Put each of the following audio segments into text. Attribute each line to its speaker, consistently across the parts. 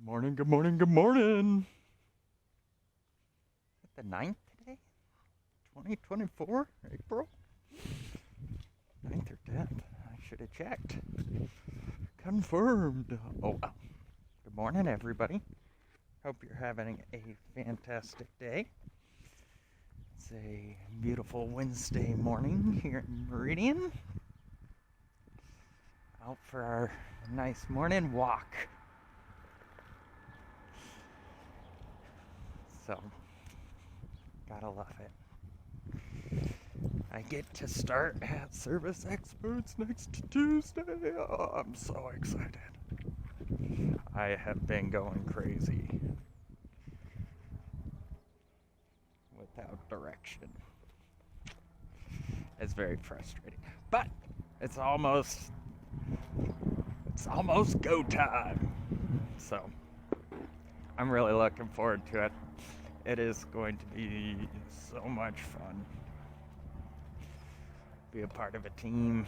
Speaker 1: Morning, good morning, good morning. Is it the 9th today? 2024? April? 9th or 10th? I should have checked. Confirmed. Oh, well. Good morning, everybody. Hope you're having a fantastic day. It's a beautiful Wednesday morning here in Meridian. Out for our nice morning walk. So, gotta love it. I get to start at Service Experts next Tuesday. Oh, I'm so excited. I have been going crazy without direction. It's very frustrating. But it's almost go time. So I'm really looking forward to it. It is going to be so much fun. Be a part of a team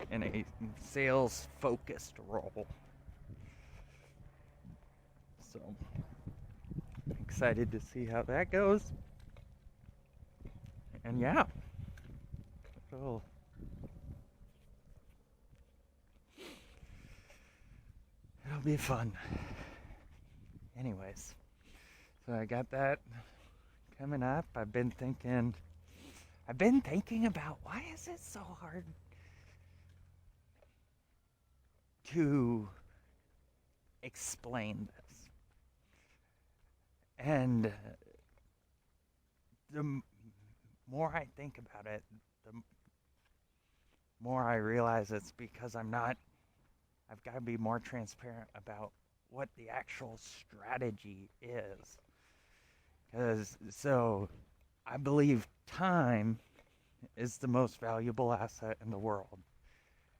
Speaker 1: in a sales focused role. So excited to see how that goes. And yeah, it'll be fun. Anyways, so I got that coming up. I've been thinking about why is it so hard to explain this. And the more I think about it, the more I realize it's because I've got to be more transparent about what the actual strategy is. So I believe time is the most valuable asset in the world.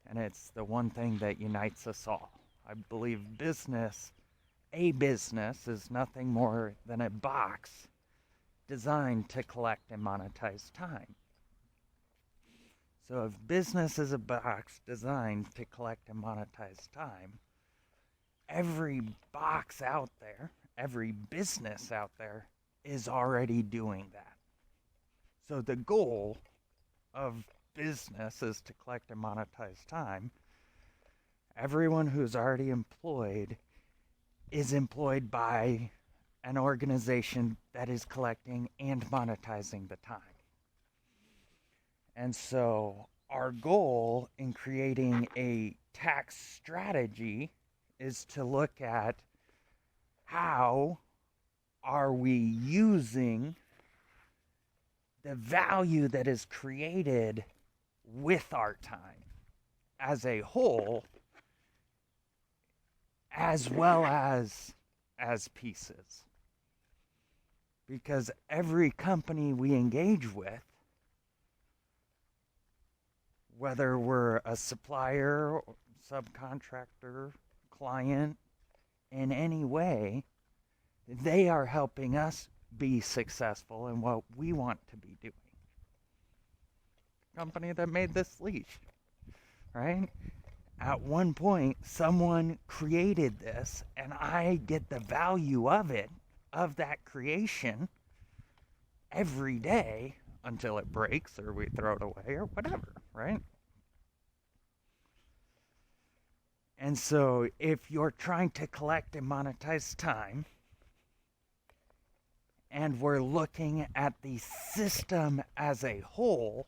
Speaker 1: And it's the one thing that unites us all. I believe a business is nothing more than a box designed to collect and monetize time. So if business is a box designed to collect and monetize time, every box out there, every business out there is already doing that. So the goal of business is to collect and monetize time. Everyone who's already employed is employed by an organization that is collecting and monetizing the time. And so our goal in creating a tax strategy is to look at how are we using the value that is created with our time as a whole, as well as pieces. Because every company we engage with, whether we're a supplier, subcontractor, client, in any way, they are helping us be successful in what we want to be doing. Company that made this leash, right? At one point, someone created this, and I get the value of it, of that creation, every day until it breaks or we throw it away or whatever, right? And so if you're trying to collect and monetize time, and we're looking at the system as a whole,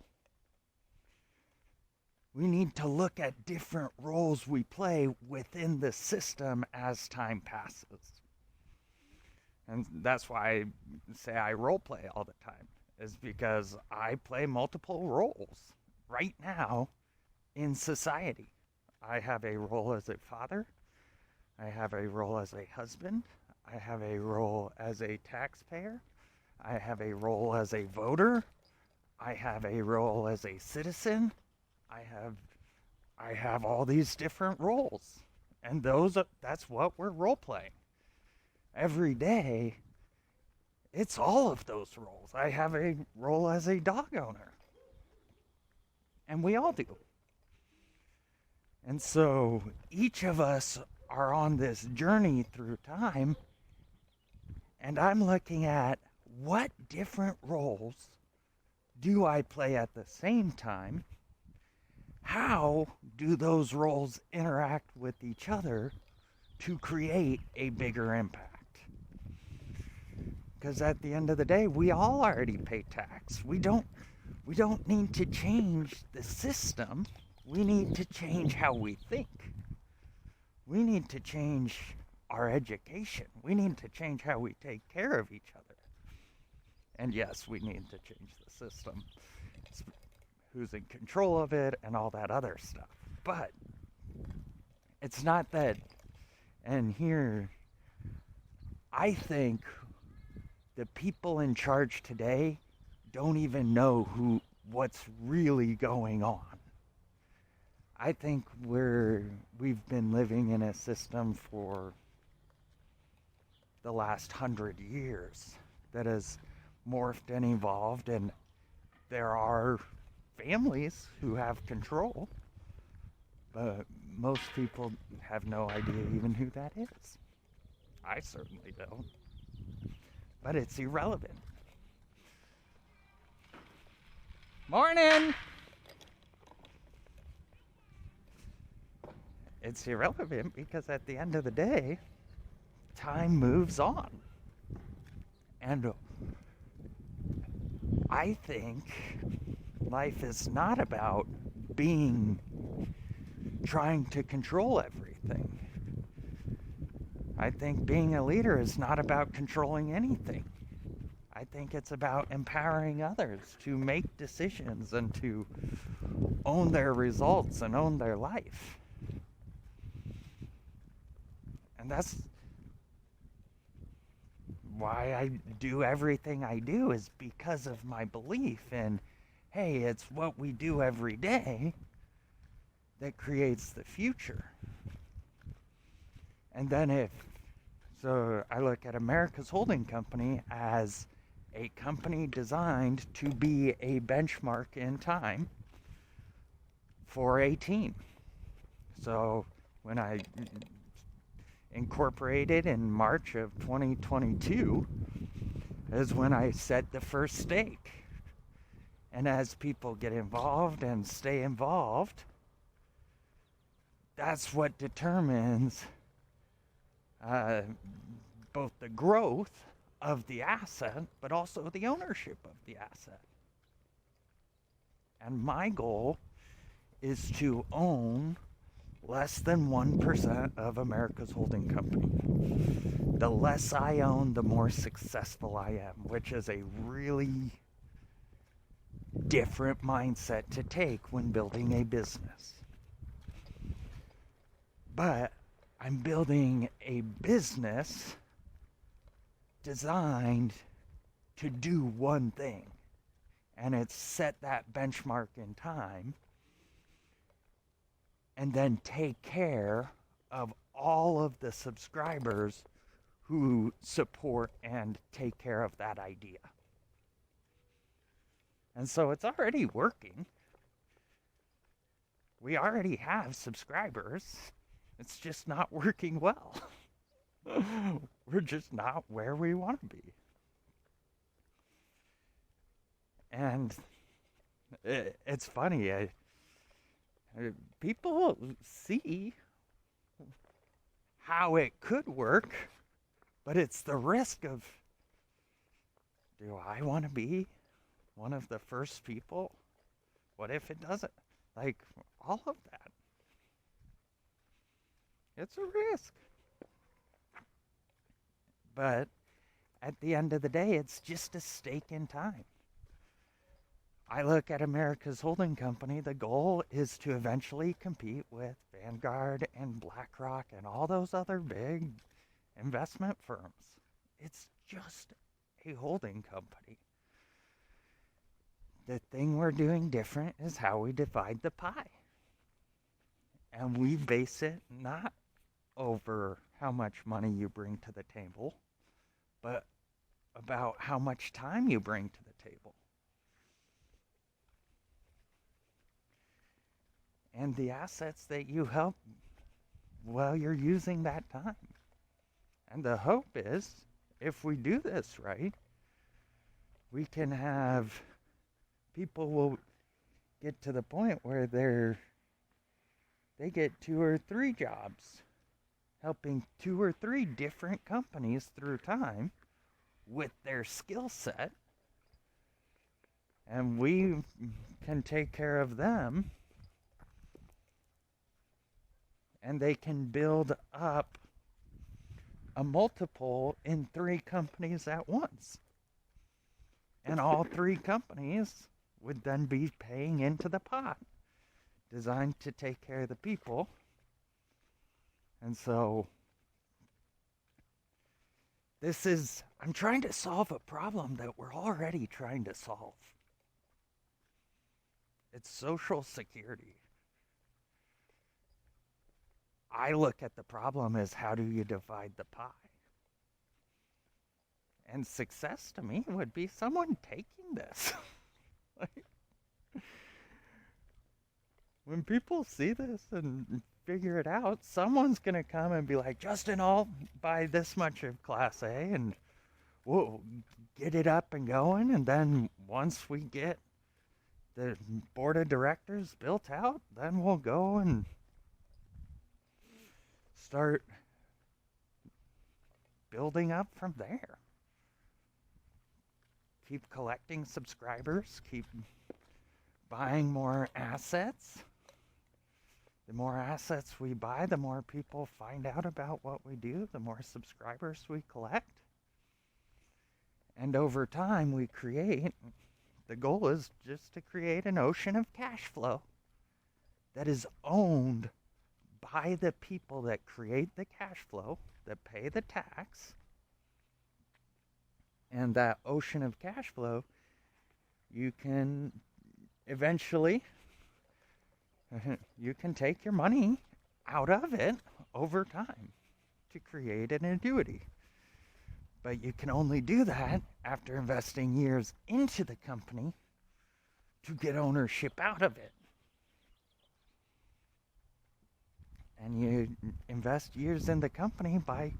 Speaker 1: we need to look at different roles we play within the system as time passes. And that's why I say I role play all the time, is because I play multiple roles right now in society. I have a role as a father. I have a role as a husband. I have a role as a taxpayer. I have a role as a voter. I have a role as a citizen. I have all these different roles. And that's what we're role playing. Every day, it's all of those roles. I have a role as a dog owner. And we all do. And so each of us are on this journey through time, and I'm looking at what different roles do I play at the same time? How do those roles interact with each other to create a bigger impact? Because at the end of the day, we all already pay tax. We don't need to change the system. We need to change how we think. We need to change our education. We need to change how we take care of each other. And yes, we need to change the system. It's who's in control of it and all that other stuff. But it's not that, and here, I think the people in charge today don't even know what's really going on. I think we've been living in a system for the last 100 years that has morphed and evolved, and there are families who have control, but most people have no idea even who that is. I certainly don't. But it's irrelevant. Morning! It's irrelevant because at the end of the day, time moves on. And I think life is not about trying to control everything. I think being a leader is not about controlling anything. I think it's about empowering others to make decisions and to own their results and own their life. And that's why I do everything I do, is because of my belief in, hey, it's what we do every day that creates the future. And then so I look at America's Holding Company as a company designed to be a benchmark in time for a team. So when I incorporated in March of 2022 is when I set the first stake. And as people get involved and stay involved, that's what determines both the growth of the asset, but also the ownership of the asset. And my goal is to own less than 1% of America's Holding Company. The less I own, the more successful I am, which is a really different mindset to take when building a business. But I'm building a business designed to do one thing, and it's set that benchmark in time and then take care of all of the subscribers who support and take care of that idea. And so it's already working. We already have subscribers. It's just not working well. We're just not where we want to be. And it's funny. People see how it could work, but it's the risk of, do I want to be one of the first people? What if it doesn't? Like, all of that. It's a risk. But at the end of the day, it's just a stake in time. I look at America's Holding Company, the goal is to eventually compete with Vanguard and BlackRock and all those other big investment firms. It's just a holding company. The thing we're doing different is how we divide the pie. And we base it not over how much money you bring to the table, but about how much time you bring to the table. And the assets that you help well, you're using that time. And the hope is, if we do this right, we can have people will get to the point where they get 2 or 3 jobs, helping 2 or 3 different companies through time with their skill set, and we can take care of them, and they can build up a multiple in 3 companies at once. And all 3 companies would then be paying into the pot, designed to take care of the people. And so I'm trying to solve a problem that we're already trying to solve. It's Social Security. I look at the problem as, how do you divide the pie? And success to me would be someone taking this. Like, when people see this and figure it out, someone's going to come and be like, Justin, I'll buy this much of Class A and we'll get it up and going. And then once we get the board of directors built out, then we'll go and start building up from there. Keep collecting subscribers, keep buying more assets. The more assets we buy, the more people find out about what we do, the more subscribers we collect. And over time, the goal is just to create an ocean of cash flow that is owned by the people that create the cash flow, that pay the tax. And that ocean of cash flow, you can eventually, you can take your money out of it over time to create an annuity. But you can only do that after investing years into the company to get ownership out of it. And you invest years in the company by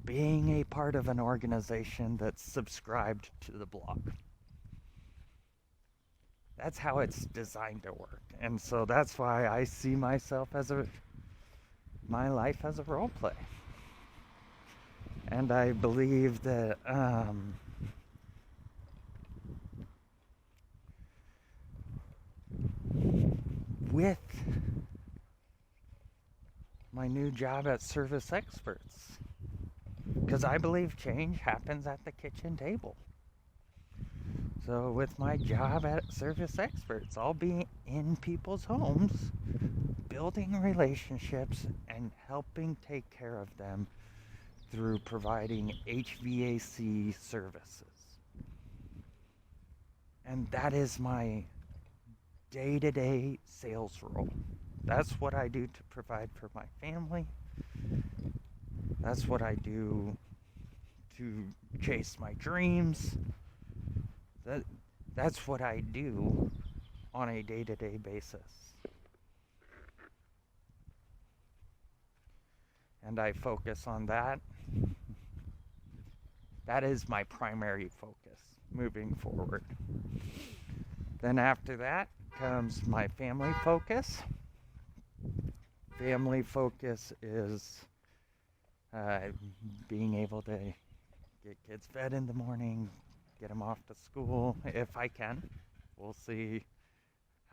Speaker 1: being a part of an organization that's subscribed to the blog. That's how it's designed to work. And so that's why I see myself my life as a role play. And I believe that with my new job at Service Experts, because I believe change happens at the kitchen table. So with my job at Service Experts, I'll be in people's homes, building relationships and helping take care of them through providing HVAC services. And that is my day-to-day sales role. That's what I do to provide for my family. That's what I do to chase my dreams. That's what I do on a day-to-day basis. And I focus on that. That is my primary focus moving forward. Then after that comes my family focus. Family focus is being able to get kids fed in the morning, get them off to school if I can. We'll see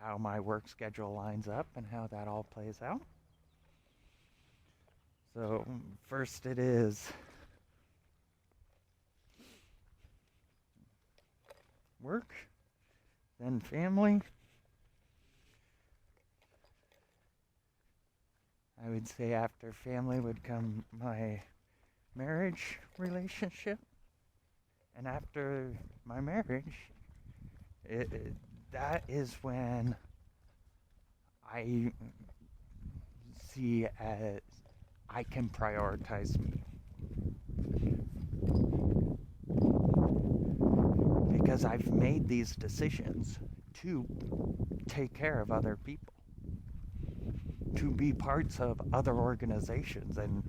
Speaker 1: how my work schedule lines up and how that all plays out. So first it is work, then family. I would say after family would come my marriage relationship. And after my marriage, that is when I see as I can prioritize me. Because I've made these decisions to take care of other people. to be parts of other organizations. And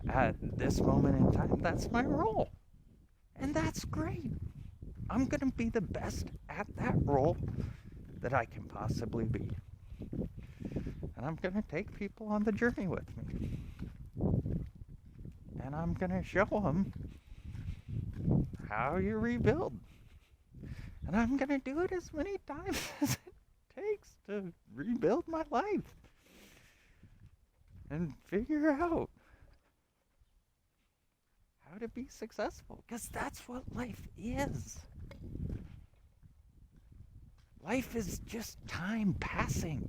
Speaker 1: at this moment in time, that's my role. And that's great. I'm going to be the best at that role that I can possibly be. And I'm going to take people on the journey with me. And I'm going to show them how you rebuild. And I'm going to do it as many times as it takes to rebuild my life. And figure out how to be successful. Because that's what life is. Life is just time passing.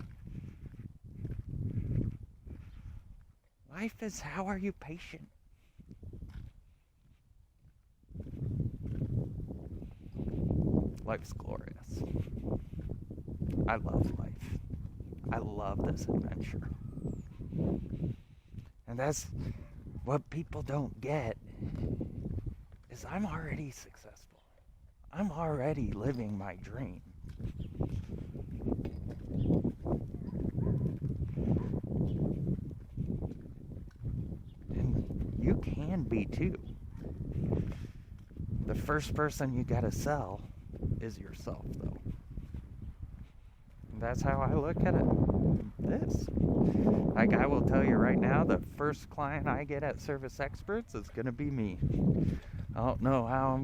Speaker 1: Life is how are you patient? Life's glorious. I love life. I love this adventure. And that's what people don't get is I'm already successful. I'm already living my dream. And you can be too. The first person you gotta sell is yourself, though. And that's how I look at it. This. Like I will tell you right now, the first client I get at Service Experts is gonna be me. I don't know how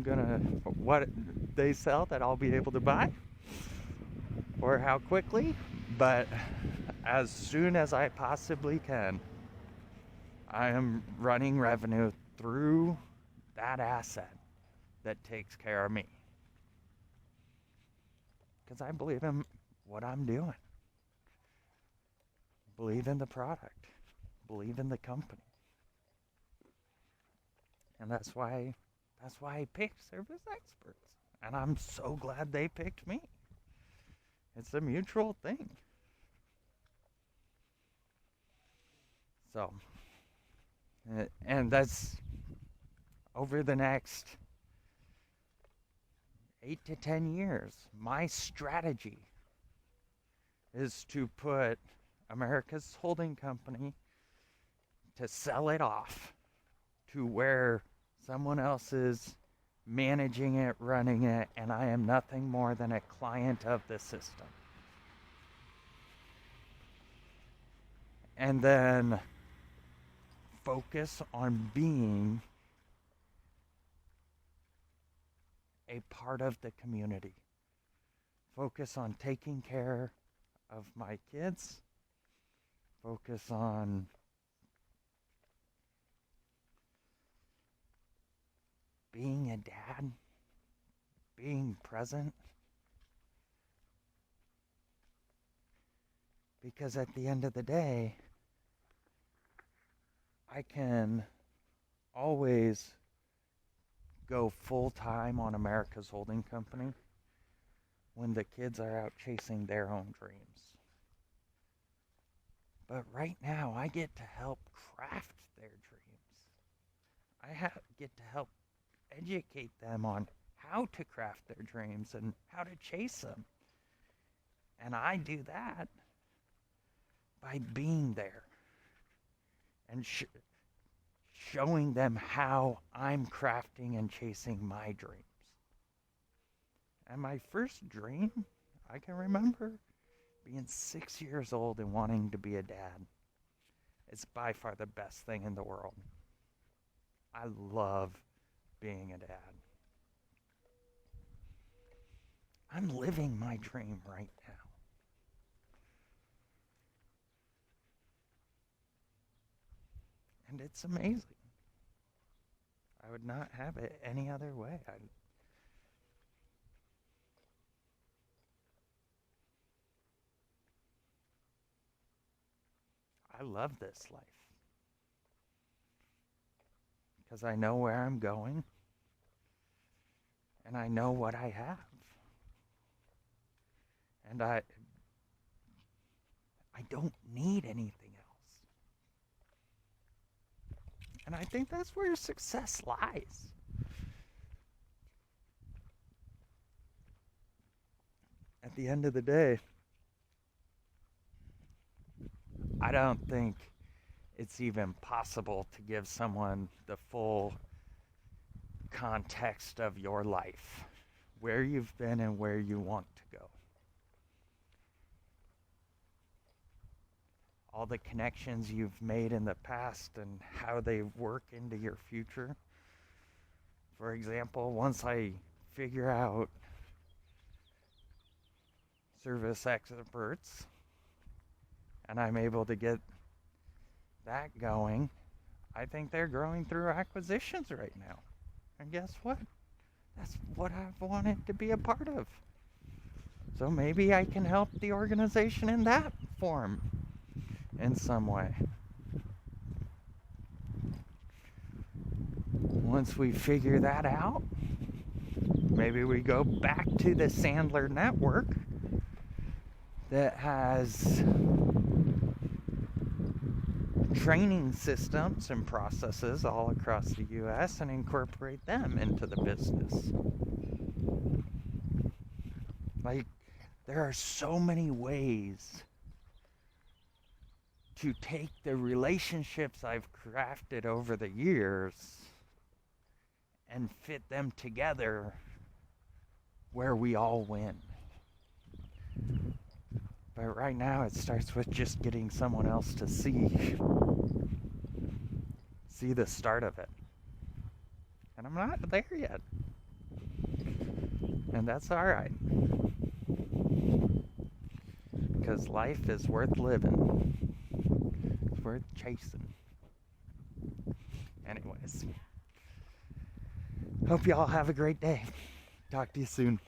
Speaker 1: what they sell that I'll be able to buy or how quickly, but as soon as I possibly can, I am running revenue through that asset that takes care of me. Because I believe in what I'm doing. Believe in the product. Believe in the company. And that's why I picked Service Experts. And I'm so glad they picked me. It's a mutual thing. So, and that's over the next 8 to 10 years. My strategy is to put America's holding company to sell it off to where someone else is managing it, running it, and I am nothing more than a client of the system. And then focus on being a part of the community. Focus on taking care of my kids. Focus on being a dad, being present. Because at the end of the day, I can always go full-time on America's holding company when the kids are out chasing their own dreams. But right now, I get to help craft their dreams. I get to help educate them on how to craft their dreams and how to chase them. And I do that by being there and showing them how I'm crafting and chasing my dreams. And my first dream, I can remember being 6 years old and wanting to be a dad. It's by far the best thing in the world. I love being a dad. I'm living my dream right now. And it's amazing. I would not have it any other way. I love this life. Because I know where I'm going. And I know what I have. And I don't need anything else. And I think that's where success lies. At the end of the day, I don't think it's even possible to give someone the full context of your life, where you've been and where you want to go. All the connections you've made in the past and how they work into your future. For example, once I figure out service experts and I'm able to get that going, I think they're growing through acquisitions right now. And guess what? That's what I've wanted to be a part of. So maybe I can help the organization in that form in some way. Once we figure that out, maybe we go back to the Sandler network that has training systems and processes all across the US and incorporate them into the business. Like, there are so many ways to take the relationships I've crafted over the years and fit them together where we all win. But right now it starts with just getting someone else to see the start of it. And I'm not there yet. And that's alright. Because life is worth living. It's worth chasing. Anyways. Hope y'all have a great day. Talk to you soon.